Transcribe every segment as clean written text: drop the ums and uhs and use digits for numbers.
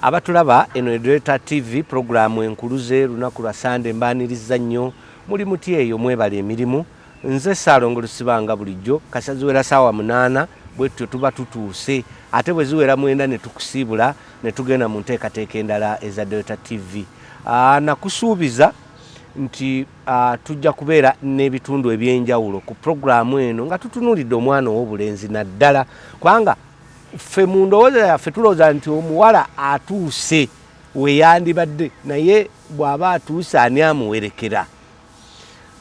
Abatulaba eno Delta TV programu enkuluze lunaku lwa Sunday mbaniriza nnyo muli muti eyo mwebale emirimu nze Saalongo Lusibanga bulijjo kasaziwera sawa 8 bwetyo tuba tutuuse ate bwe ziwera 9 ne tukusibula ne tugenda mu nteekateeka endala eza Delta TV. Nakusuubiza nti tujja kubeera n'ebitundu ebyenjawulo ku programu eno nga tutunulidde omwana ow'obulenzi naddala kubanga ffe mu ndowooza yaffe tulowooza nti omuwala atuuse we yandibadde naye bw'aba atuuse ani amuwerekera.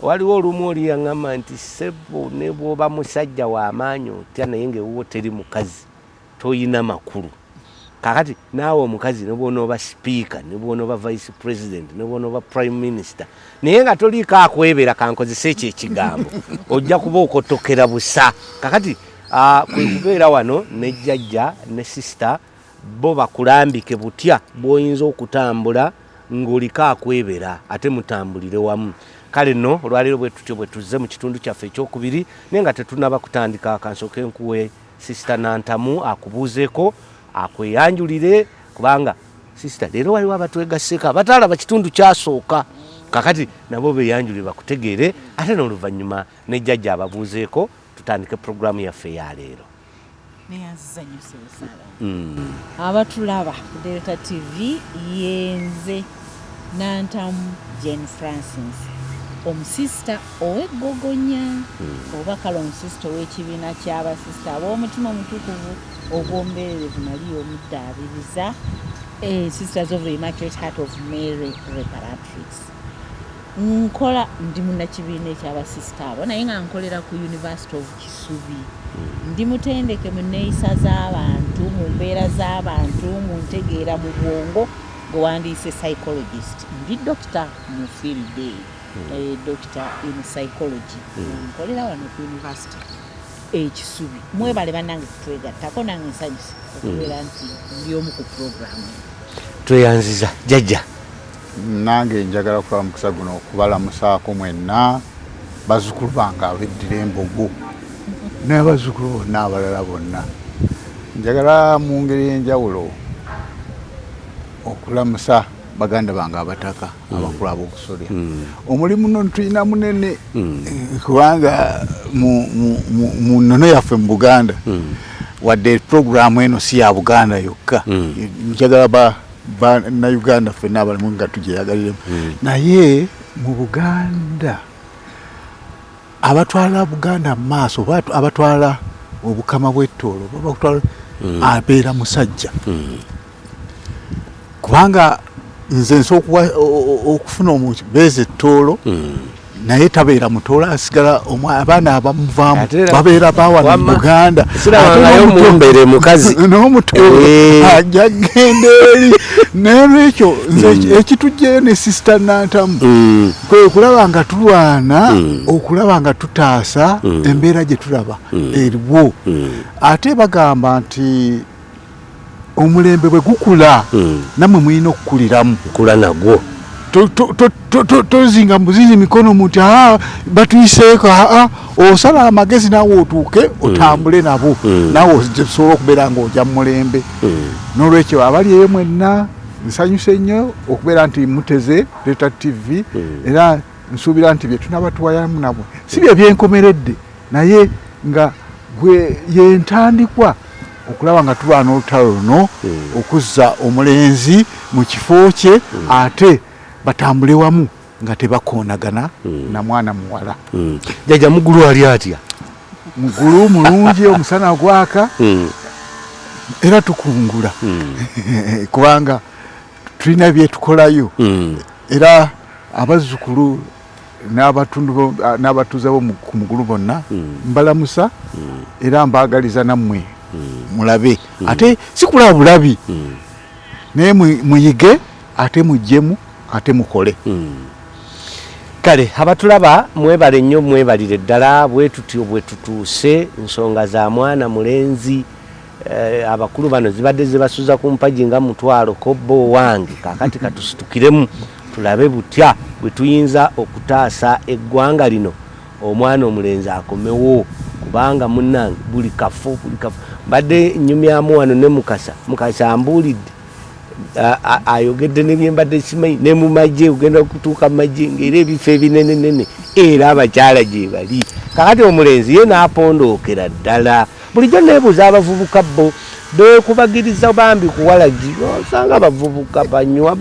Waliwo olumu oli yaŋŋamba nti ssebo ne bw'oba musajja w'amaanyi otya naye ng'ewuwo teri mukazi toyina makulu. Kakati naawe omukazi ne bw'onooba sipiika ne bw'onooba vice president ne bw'onooba prime minister naye nga toliiko akwebera kankozesa ekyo ekigambo ojja kuba okotokera busa. Kakati kwe kubeera wano ne jjajja ne sister bo bakulambike butya bw'oyinza okutambula ng'oliko akwebera ate mutambulire wamu. Kale nno olwaleero bwe tutyo bwe tuzze mu kitundu kyaffe ekyokubiri naye nga tetunnaba kutandika akansooke nkuwe sister Nantamu akubuuzeeko akweyanjulire kubanga sister leero waliwo abatwegasseko abataalaba kitundu kyasooka kakati nabo beyanjulire bakutegeere ate n'oluvannyuma ne jjajja ababuuzeeko tutandike programu yaffe ya leero. Abatulaba ku Delta TV yenze Nantamu Jane Francis omusista ow'eggogonya oba kale omusista ow'ekibiina ky'abasista ab'omutima omutukuvu ogw'ombeerevu nali omuddaabiriza Sisters of the Immaculate Heart of Mary Reparatrix. Nkola ndi munnakibiina eky'abasista abo naye nga nkolera ku University of Kisubi. Ndi mutendeke mu nneeyisa z'abantu mu mbeera z'abantu mu ntegeera mu bwongo gwewandiise psychologist. Ndi doctor mu field doctor in psychology. Nkolera wano ku University Kisubi. Mwebale bannange kutwegattako nange nsanyusa okubeera nti ndi omu ku programu. Tweyanziza jjajja. Nange njagala kuba mukisa guno okubalamusaako mwenna bazzukulu bange abeddira embogo n'abazzukulu bonna abalala bonna. Njagala mu ngeri y'enjawulo okulamusa baganda bange abataka abakulu ab'okusolya. Omulimu nno tulina munene kubanga mu nnono yaffe mu Buganda wadde programu eno si ya Buganda yokka. Njagala Uganda ffenna abalimu nga tugyeyagaliremu naye mu Buganda abatwala Buganda mu maaso abatwala obukama bw'ettoolo bakutwala abeera musajja kubanga nze nsobola okufuna omuntu beeze ettoolo naye tabeera mutoolo asigala abaana abamuvaamu babeera bawana mu Buganda omumbere mukazi n'omutoolo ajja genda eri n'olwekyo nze ekitujjeyo ne sister Nantamu kwe kulaba nga tulwana okulaba nga tutaasa embeera gye tulaba eriwo ate bagamba nti omulembe bwe gukula namwe mulina okukuliramu kula nagwo tozinga muzizi mikono muti batuyiseeko osala amagezi naawe otuuke otambule nabo naawe osobola okubeera ng'ojja mu mulembe. N'olwekyo abali eyo mwenna nsanyuse nnyo okubeera nti muteze Delta TV era nsuubira nti bye tunaba tuwayamu nabwe si bye byenkomeredde naye nga gwe yentandikwa okulaba nga tulwana olutalo luno okuzza omulenzi mu kifo kye ate batambule wamu nga tebakoonagana na mwana muwala. Jjajja mugulu ali atya? Mugulu mulungi omusana gwaka era tukungula kubanga tulina byetukolayo era abazzukulu n'abatuuze bo ku mugulu bonna mbalamusa era mbaagaliza nammwe mulabe ate sikulaba bulabi naye muyige ate mujjemu ate mukole. Kale abatulaba mwebale nnyo mwebalire ddala bwe tutyo bwe tutuuse nsonga za mwana mulenzi abakulu bano zibadde zibasuza ku mpagi nga mutwalo kobbo wange kakati katusitukiremu tulabe butya bwe tuyinza okutaasa eggwanga lino omwana omulenzi akomewo kubanga munnange buli kafo mbadde nnyumyamu wano ne mukasa ambuulidde ayogedde nebyembadde simanyi ne mu magye ogenda okutuuka mu magye ng'era ebifo ebinenenene era abakyala gye bali kakati omulenzi ye n'apondookera ddala bulijjo neebuuza abavubuka bo beekubagiriza bambi kuwalagi osanga abavubuka banywa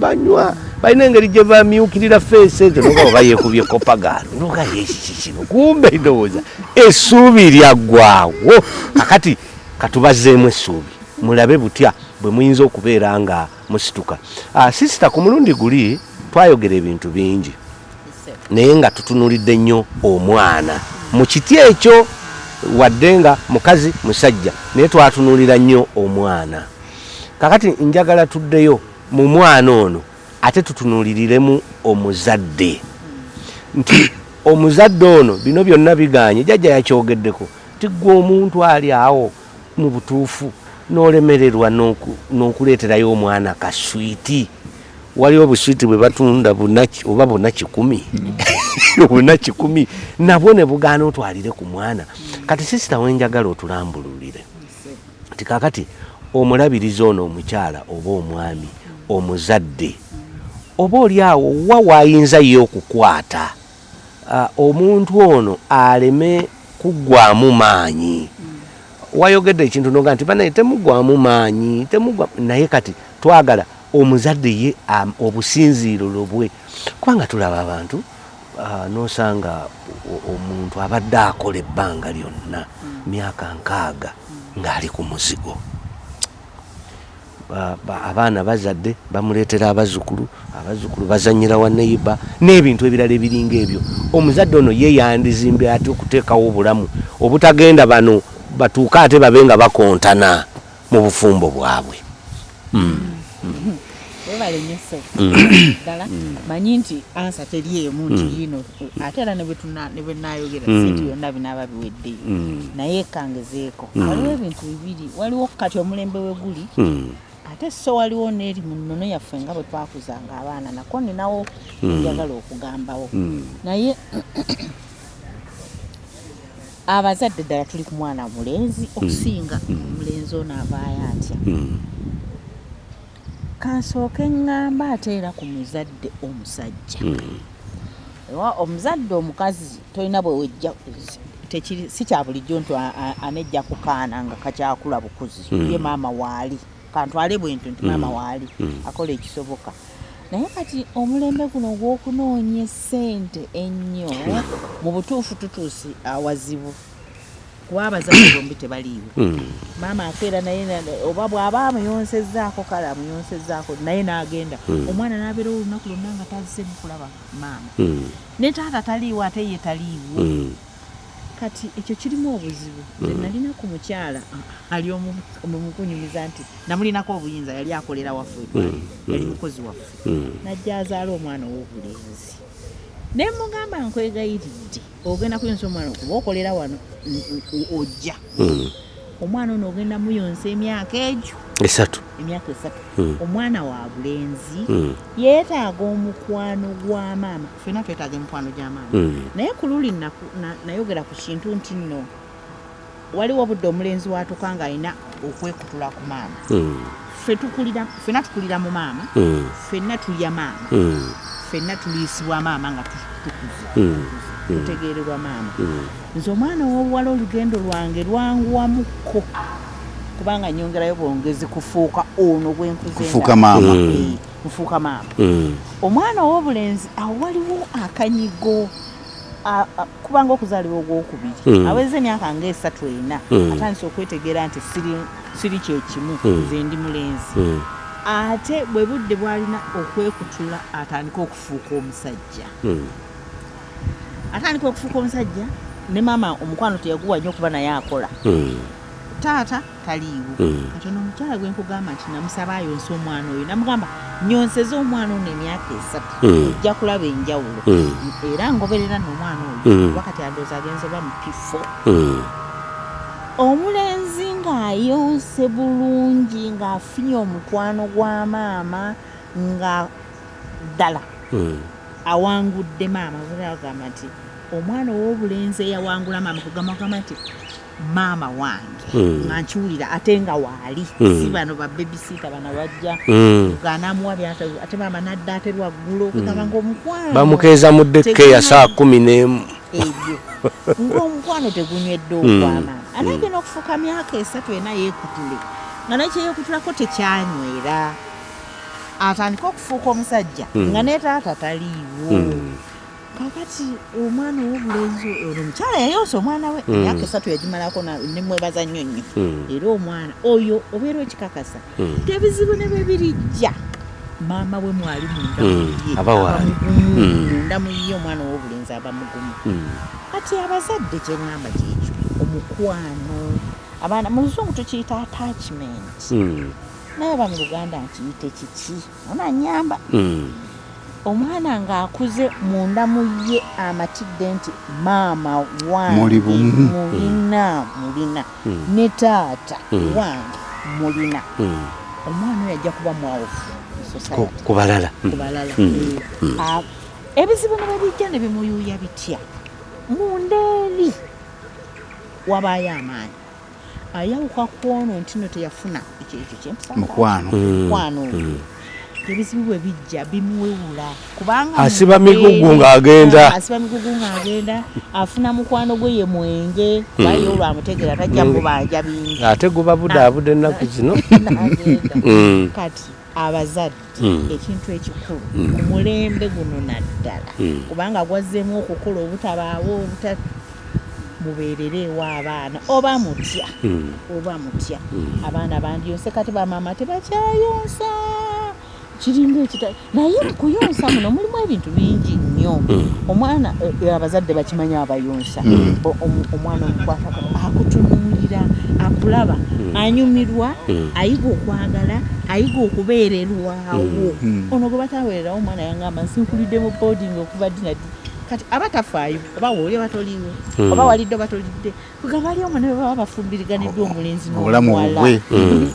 balina engeri gye bamyukirira feesi ezo noga oba yeekubye kopagaalo noga yekikino kumbe ndowooza essuubi lyaggwaawo kakati katubazeemu essuubi mulabe butya bwe muyinza okubeera nga musituka sisita ku mulundi guli twayogera ebintu bingi naye nga tutunulidde nnyo omwana mu kiti ekyo wadde nga mukazi musajja naye twatunulira nnyo omwana kakati njagala tuddeyo mu mwana ono ate tutunuliriremu omuzadde nti omuzadde ono bino byonna biganye jjajja yakyogeddeko ti gwe omuntu ali awo mu butuufu n'olemererwa n'okuleeterayo omwana kaswiti waliwo obuswiti bwe batunda oba buna 10 buna 10 nabwo ne bugaana otwalire ku mwana kati sisita wenjagala otulambululire nti kakati omulabiriza ono omukyala oba omwami omuzadde oba oli awo wa waayinza ye okukwata omuntu ono aleme kuggwamu maanyi wayogedde ekintu noga nti banaye temugwamu maanyi naye kati twagala omuzadde ye obusinziiriro bwe kubanga tulaba abantu nosanga omuntu abadde akola ebbanga lyonna myaka 6 ng'ali ku muzigo abaana bazadde bamuleetera abazukulu bazanyira wa neiba n'ebintu ebirala ebiringa ebyo omuzadde ono ye yandizimbye ati okuteekawo obulamu obutagenda bano batuuka ate babe nga bakontana mu bufumbo bwabwe webale nyeso ddala manyi nti ansa teriemu nti yino ate era ne bwe nayogera sinti byonna binaaba biweddeyo naye kangezeeko waliwo ebintu bibiri waliwo kati omulembe we guli ate so waliwo n'eri mu nnono yaffe nga bwe twakuzanga abaana nako ninawo njagala okugambawo naye abazadde ddala tuli ku mwana mulenzi okusinga omulenzi ono avaayo atya kansooke ŋŋamba ate era ku muzadde omusajja omuzadde omukazi tolina bwe wejja si kya bulijjo nti anejja kukaana nga kakyakula bukuzi ye maama waali kantwale bwentyo nti maama waali akola ekisoboka naye kati omulembe guno ogw'okunoonya ssente ennyo mu butuufu tutuusi awazibu kuba abazadde bombi tebaliiwo maama akeera naye oba bw'aba amuyonsezaako kale amuyonsezaako naye n'agenda omwana n'abeerawo olunaku lwonna nga tazzeemu kulaba maama ne taata taliiwo ate ye taliiwo kati ekyo kirimu obuzibu nalina ku mukyala ali omukunyumiza nti namulinako obuyinza yali akolera waffe yali mukozi waffe najja azaala omwana ow'obulenzi ne mugamba nkwegayiridde ogenda kuyonsa omwana kuba okolera wano ojja omwana ono ogenda muyonsa emyaka 3 omwana wa bulenzi yeetaaga omukwano gwa maama ffena twetaaga emikwano gya maama naye ku luli nayogera ku kintu nti nno waliwo obudde omulenzi watuuka nga alina okwekutula ku maama ffena tukulira mu maama ffenna tulya maama ffenna tuliisibwa maama nga tukuze tutegeererwa maama nze omwana ow'obuwala olugendo lwange lwanguwamukko kubanga nyongerayo bwongezi kufuuka ono gwenkuzenfuuka maama omwana ow'obulenzi awo waliwo akanyigo kubanga okuzaalibwa ogwokubiri aweza emyaka nga 3 atandise okwetegeera nti siri kyekimu nze ndi mulenzi ate bwe budde bwalina okwekutula atandika okufuuka omusajja ne maama omukwano teyaguwa nnyo okuba naye akola taata taliiwo kati ono omukyala gwe nkugamba nti namusaba ayonse omwana oyo namugamba nyonseza omwana ono emyaka 3 ojja kulaba enjawulo era ngoberera n'omwana oyo wakati andooza agenze ba mu P4 omulenzi ng'ayonse bulungi ng'afunye omukwano gwa maama nga ddala awangudde maama agamba nti omwana ow'obulenzi eyawangula maama kugamba nti maama wange nga nkiwulira ate nga waali si bano babyebisiita bano bajja ganamuwa byata ate maama nadda ate lwaggulu okugamba ng'omukwano bamukeeza mu deke ya saa 11 ebyo ng'omukwano tegunywedde okwamaama ate agenda okufuuka myaka 3 ena yeekutule nga nakyeyeekutulako tekyanywera atandika okufuuka omusajja nga ne taata taliiwo kakati omwana w'obulenzi ono omukyala yayonsa omwana we emyaka 3 yagimalako nemwebaza nnyo nnyo era omwana oyo obeera okikakasa tebizibu ne bwe birijja maama we mwali munda muye omwana w'obulenzi aba mugumu kati abazadde kyeŋŋamba kyekyo omukwano abaana mu luzungu tukiyita attachment naye ba mu Luganda nkiyite kiki onanyamba omwana ng'akuze munda mu ye amatidde nti maama wange mulina ne taata wange mulina omwana oyo ajja kuba mwawofu ku balala ebizibu ne babijja ne bimuyuuya bitya munda eri wabaayo amaanyi ayawuka kwono nti no teyafuna ekyo mukwano ebizibu bwe bijja bimuwewula kubanga asiba migugu ng'agenda afuna mukwano gwe ye mwenge bayo olwamutegera tajja mubanja bingi ate gubabudaabuda ennaku zino kati abazadde ekintu ekikulu ku mulembe guno naddala kubanga gwazzeemu okukola obutabaawo mubeerere ewaabana oba mutya abaana bandiyonse kati bamaama tebakyayonsa kiringa ekita naye mukuyonsa muno mulimu ebintu bingi nnyo omwana abazadde bakimanya abayonsa omwana omukwata akutunuulira akulaba anyumirwa ayiga okwagala ayiga okubeererwawo ono gwe bataweererawo omwana yangamba nsinkulidde mu boarding okuva dinadi kati abatafaayo oba wooli batoliiwo oba walidde batolidde kugamba ali omwana baba bafumbiriganiddwe omulenzi n'omuwala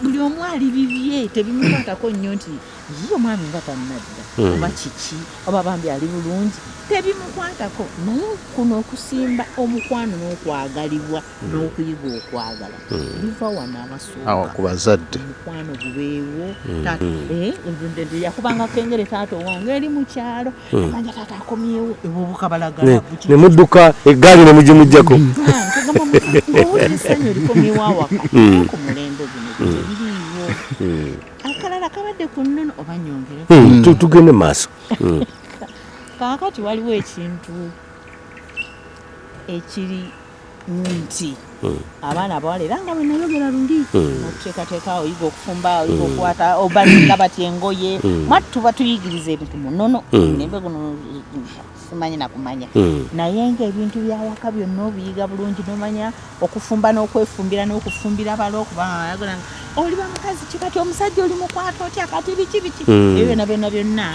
buli omu ali bibye tebimukwatako nnyo nti ye omwami nga tannadda oba kiki oba bambi ali bulungi tebimukwatako naye kuno okusimba omukwano n'okwagalibwa n'okuyiga okwagala biva wano abasooka ku bazadde omukwano gubeewo yakubanga kengere taata owange eri mu kyalo amanja taata akomyewo ewobukabalagala ne mudduka eggaali ne mugimuggyako owulira essanyu likomyewo awaka ku mulembe guno tebiriiwo akalala kabadde ku nnono oba nyongere tugende maaso kaakati waliwo ekintu ekiri nti abaana abawala era nga bwe nayogera luli okuteekateeka oyiga okufumba oyiga okukwata obalinga batya engoye mwattu batuyigiriza ebintu munono nembe guno simanyi nakumanya naye ng'ebintu byawaka byonna obiyiga bulungi nomanya okufumba n'okwefumbira n'okufumbira balo okubanga ayagala oli bamukazi kikati omusajja oli mukwata otya kati biki ebyo byonna byonna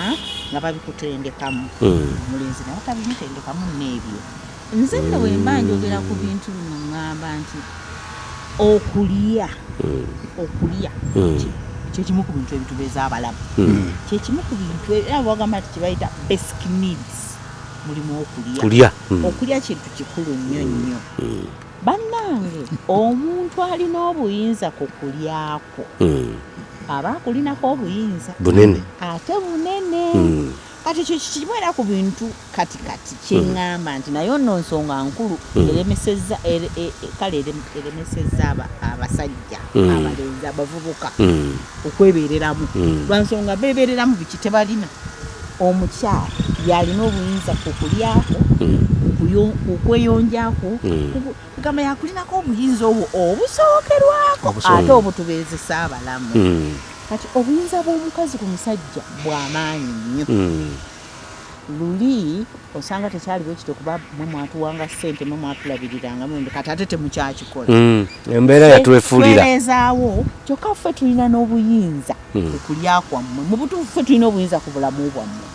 nga babikutendekamu omulenzi naye tabimutendekamu n'ebyo nze nno bwe mba njogera ku bintu bino ŋŋamba nti okulya kyekimu ku bintu ebitubeeza abalamu kyekimu ku bintu era bagamba nti kibayita basic needs mulimu okulya kintu kikulu nnyo nnyo bannange omuntu alina obuyinza ku kulyako aba akulinako obuyinza bunene ate bunene kati ekyo kikibeera ku bintu katikati kyeŋŋamba nti naye nno nsonga nkulu eremesezza abasajja abalenzi abavubuka okwebeereramu lwansonga beebeereramu biki tebalina omukyala yalina obuyinza ku kulyako okweyonjako kugamba yakulinako obuyinza obwo obusookerwako ate obutubeezesa abalamu kati obuyinza bw'omukazi ku musajja bw'amaanyi nnyo luli osanga tekyaliwo ekito kuba mwe mwatuwanga ssente mwe mwatulabiriranga mundi kati ate temukyakikola embeera yatwefuulira twereezaawo kyokka ffe tulina n'obuyinza okulyakwammwe mu butuufu ffe tulina obuyinza ku bulamu bwammwe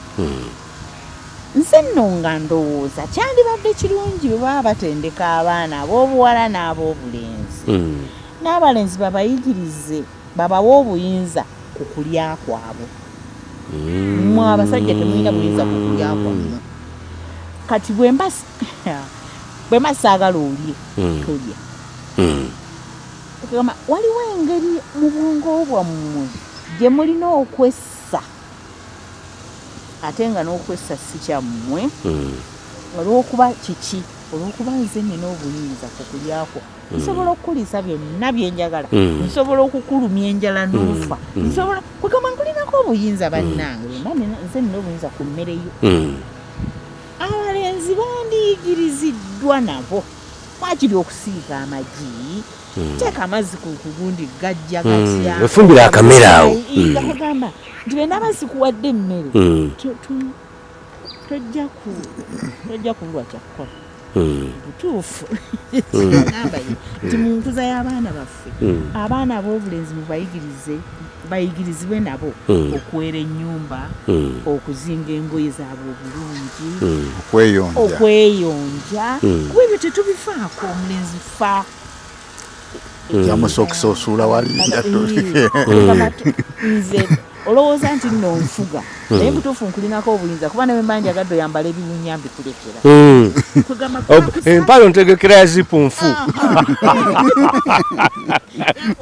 nze nno nga ndowooza kyandibadde kirungi bwe baba batendeka abaana ab'obuwala n'ab'obulenzi n'abalenzi babayigirize babawe obuyinza ku kulya kwabwe mmwe abasajja temulina buyinza ku kulya kwammwe kati bwe mba saagala olye tolya kugamba waliwo engeri mu bwongo bwammwe gye mulina okwessa ate nga n'okwessa si kyammwe olw'okuba kiki olw'okuba nze nina obuyinza ku kulyako nsobola okukuliisa byonna byenjagala nsobola okukulumya enjala n'ofa nsobola kugamba nkulinako obuyinza bannange nze nina obuyinza ku mmere yo abalenzi bandiyigiriziddwa nabo wakiri okusiika amagi teeka amazzi ku kugundi gajja gatya wefumbira akamera awo gakugamba nti bwe ndaba zikuwadde emmere tojja kulwa kyakukola butuufu gamba nti mu nkuza y'abaana baffe abaana ab'obulenzi bayigirizibwe nabo okuwera ennyumba okuzinga engoye zaabwe obulungi okweyonja kuba ebyo tetubifaako omulenzi fa yamusokisa osuula walinga nze olowooza nti nno nfuga naye butuufu nkulinako obuyinza kuba nawe mba njagadde oyambala ebiwunya mbikulekera empalo ntegekera ya zipu nfu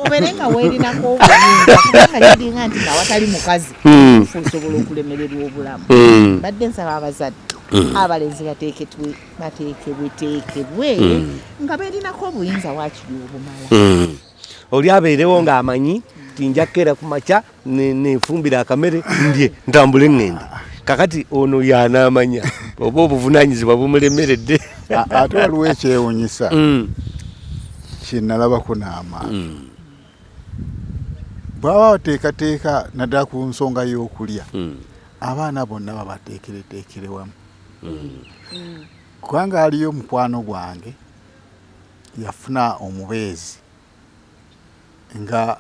obeere nga weerinako obuyinza kubanga kiringa nti nga watali mukazi fu osobola okulemererwa obulamu badde nsaba abazadde abalenzi bateekebweteekebwe nga beerinako obuyinza waakiri obumala oli abeerewo ng'amanyi tinjakera ku makya nefumbira akamere ndye ntambule ngende kakati ono yanaamanya oba obuvunaanyizibwa bumulemeredde ate waliwo ekyewunyisa kyenalabako n'amaanyi bwaba bateekateeka naddala ku nsonga y'okulya abaana bonna babateekereteekere wamu kubanga aliyo mukwano gwange yafuna omubeezi nga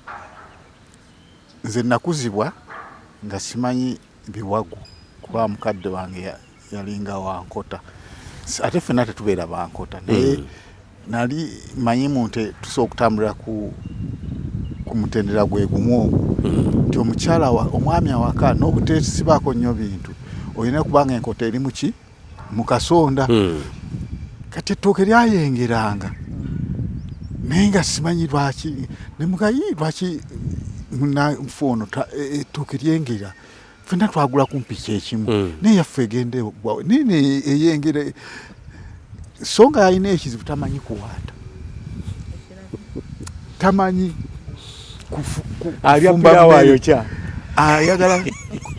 nze nakuzibwa nga simanyi biwagu kuba mukadde wange yalinga wankota ate ffenna tetubeera bankota naye nali manyi muntu tusobola okutambulira ku mutendera gwe gumu nti omukyala omwami awaka n'obuteesibaako nnyo bintu olina kubanga enkota eri muki mu kasonda kati ettooke lyayengeranga naye nga simanyi lwaki nemugayi lwaki munafuono ettooke lyengera ffenna twagula kumpi kyekimu naye yaffe egende nene eyengere so nga alina ekizibu tamanyi kuwaata tamanyi alyapirawaayokya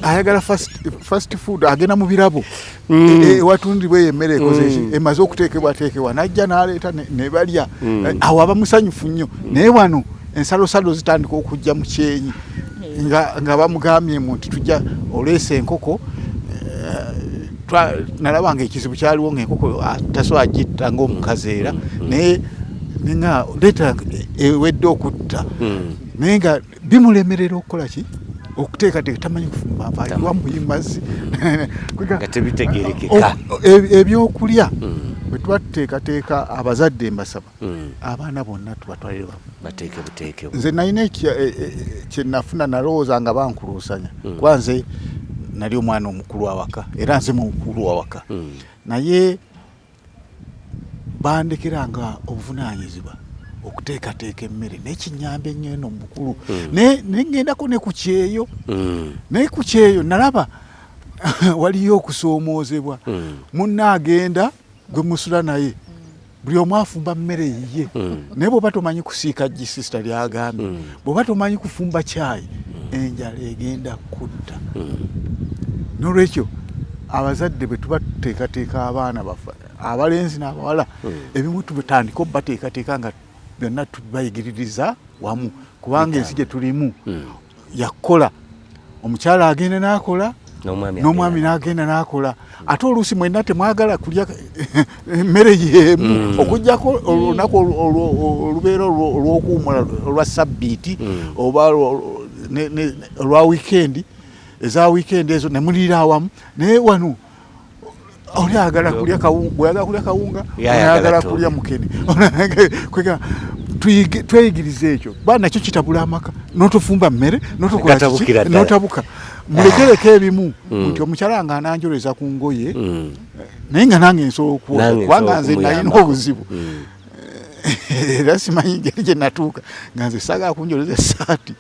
ayagala fast food agenda mu birabo ewatundibwa eyo emmere emaze okuteekebwateekebwa najja n'aleeta nebalya awo aba musanyufu nnyo naye wano ensalosalo zitandika okujja mu kyenyi nga bamugambye nti tujja oleesa enkoko nalabanga ekizibu kyaliwo ngaenkoko tasobola gitta ng'omukazi era naye nga leeta ewedde okutta naye nga bimulemerera okukola ki okuteekateeka tamanyi kufumba mpaiwa muyimazzi nga tebitegerekeka ebyokulya bwe tuba tuteekateeka abazadde mbasaba abaana bonna tubatwalire bateeke buteekebwa nze nalina kyenafuna nalowooza nga bankuluusanya kuba nze nali omwana omukulu awaka era nze mukulu awaka naye bandekeranga obuvunaanyizibwa okuteekateeka emmere n'ekinyambe ennyo eno mukulu nengendako ne ku kyeyo naye ku kyeyo nalaba waliyo okusoomoozebwa munna agenda gwe musula naye buli omu afumba mmere yiye naye bw'oba tomanyi kusiika gisisita lyagambye bw'oba tomanyi kufumba caayi enjala egenda kutta n'olwekyo abazadde bwe tuba tuteekateeka abaana baffe abalenzi n'abawala ebimu tubitandika obbateekateeka nga byonna tubayigiririza wamu kubanga ensi gye tulimu yakola omukyala agenda n'akola n'omwami n'agenda n'akola ate oluusi mwenna temwagala kulya emmere y'emu okugjako olunaku olubeera olw'okuwumula olwa sabbiiti oba olwa wiikendi eza wiikendi ezo ne mulira awamu naye wano oli ayagala kulya kawunga ayagala kulya mukene tweyigirize ekyo ba nakyo kitabula amaka n'otofumba mmere n'otabuka mulekereko ebimu nti omukyala nga ananjoleza ku ngoye naye nga nange nsobola okuwoza kubanga nze nalina obuzibu era simanyi ngeri gye natuuka nga nze saagala kunjoleza essaati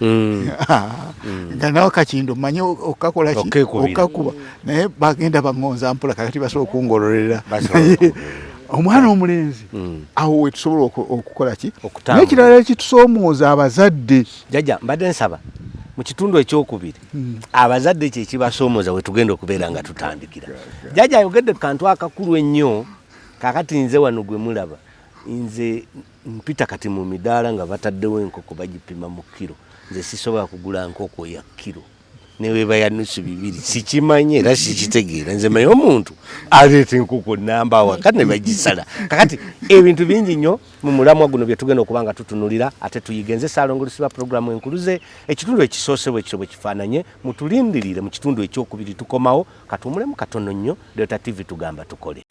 nga nawe kakindo manye okakola ki okakuba naye bagenda baŋŋonza mpola kakati basobola okungololera omwana omulenzi awo wetusobola okukola ki n'ekirala ekitusoomooza abazadde jjajja mbadde nsaba mu kitundu ekyokubiri abazadde kyekibasoomooza we tugenda okubeera nga tutandikira jjajja ayogedde kantu akakulu ennyo kakati nze wano gwe mulaba nze mpita kati mu midaala nga bataddewo enkoko bagipima mu kiro nze sisobola kugula nkoko ya kiro neweeba ya nusu 2 sikimanye era sikitegeera nze maye omuntu aleeta enkoko namba wakati ne bagisala kakati ebintu bingi nnyo mu mulamwa guno bye tugenda okuba nga tutunulira ate tuyiga nze Ssaalongo Lusiba programu enkuluze ekitundu ekisoose bwe kiro bwe kifaananye mutulindirire mu kitundu ekyokubiri tukomawo katuumulemu katono nnyo Delta TV tugamba tukole.